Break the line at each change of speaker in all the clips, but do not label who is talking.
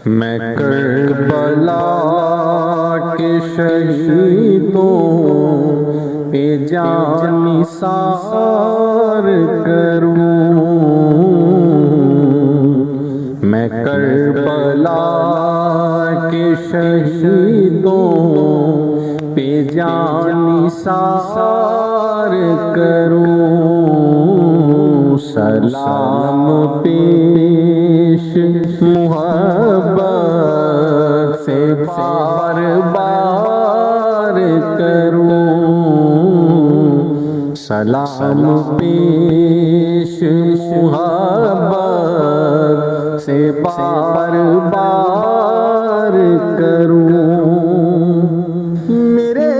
मैं करबला के शहीदों पे जान निसार करूं। मैं करबला के शहीदों पे जान निसार करूं। सलाम पेश मुहब्बत से बार बार करूं। सलाम पेश मुहब्बत से बार बार करूं। मेरे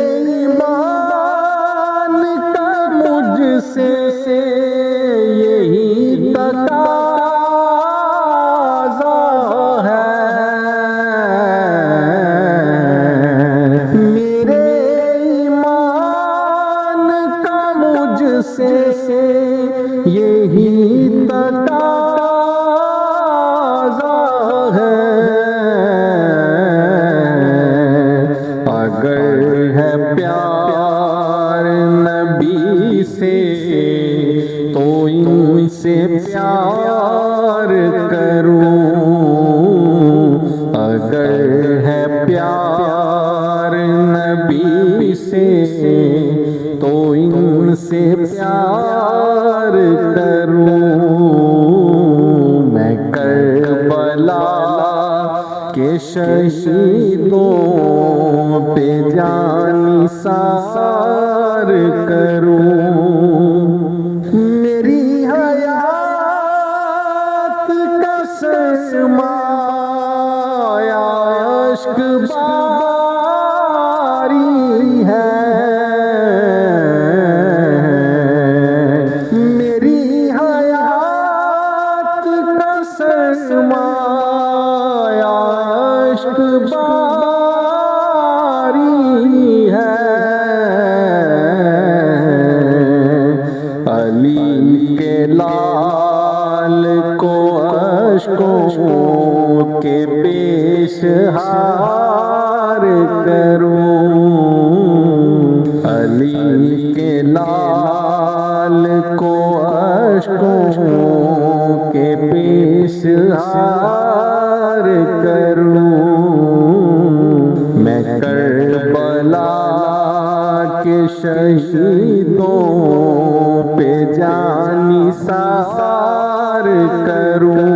ईमान का मुझसे यही तकाज़ा है। मेरे ईमान का मुझसे यही तकाज़ा है। अगर है प्यार नबी से तो इनसे प्यार करूं। अगर है प्यार नबी से तो इनसे प्यार करूं। मैं करबला के शहीदों पे जान निसार करूं। मेरी हयात का सरमाया इश्क बारी है। मेरी हयात का सरमाया इश्क बारी है। अली के लाल को अश्कों के पेशहार करूं। अली के लाल को अश्कों के पेशहार करूं। मैं करबला के शहीदों पे जान निसार करूं।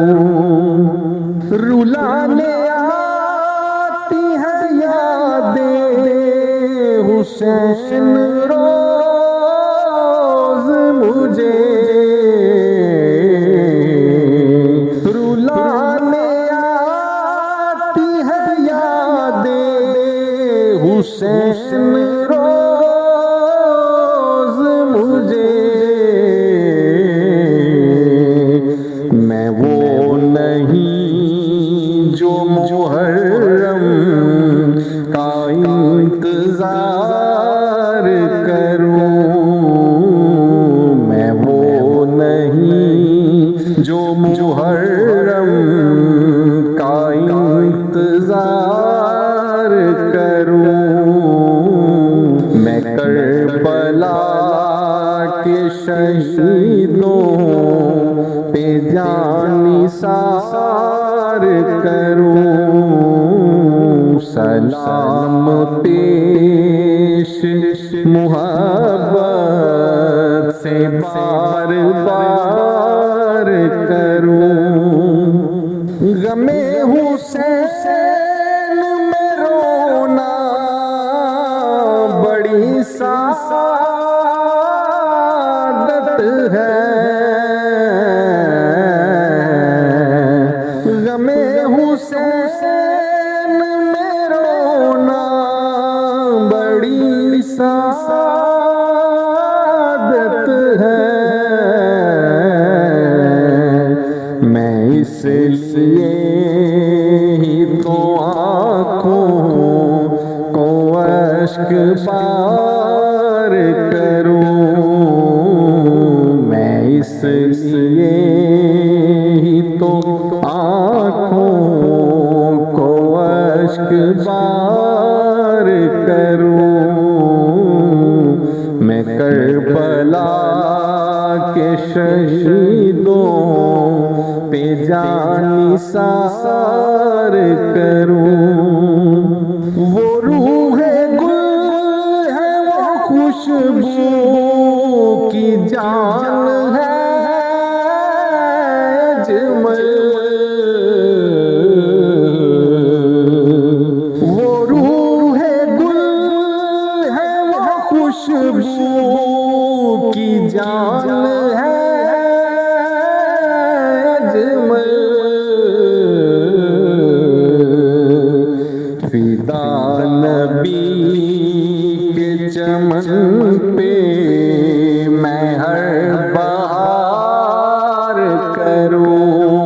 रुलाने आती है यादें हुसैन रोज मुझे। रुलाने आती है यादें हुसैन रोज मुझे। मैं वो नहीं जो मुहर्रम का इंतजार करूं। मैं वो नहीं जो मुहर्रम का इंतजार करूं। मैं करबला के शहीदों पे जान निसार करूं। सलाम पेश मुहब्बत से बार बार करूं। गमे हुसैन में रोना बड़ी सादत है। गमे हुसैन में रोना बड़ी सादत है। मैं इसलिए ही तो आँखों को अश्क पार करूं। मैं इसलिए ही तो आँखों अश्क बार करूं, मैं करबला के शहीदों पे जानी सार करूं। वो रूह गुल है, वो खुशबू की जान है अजमल। वो रूह गुल है, वो खुशबू की जान है अजमल। फिदा नबी के चमन पे मैं हर बहार करूं,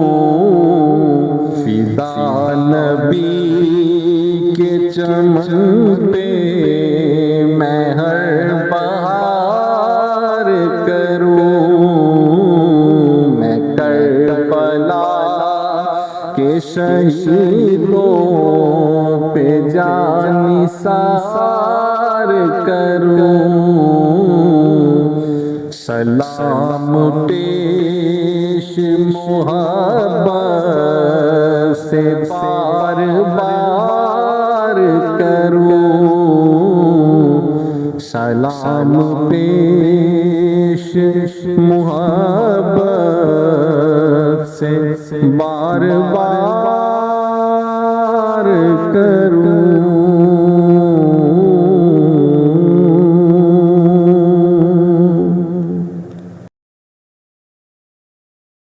फिदा नबी के चमन पे मैं हर बहार करूं। मैं करबला के शहीदों पे जानी सार करूं। सलाम पेश मोहब्बत से बार बार करूं, सलाम पेश मोहब्बत से बार बार करूं।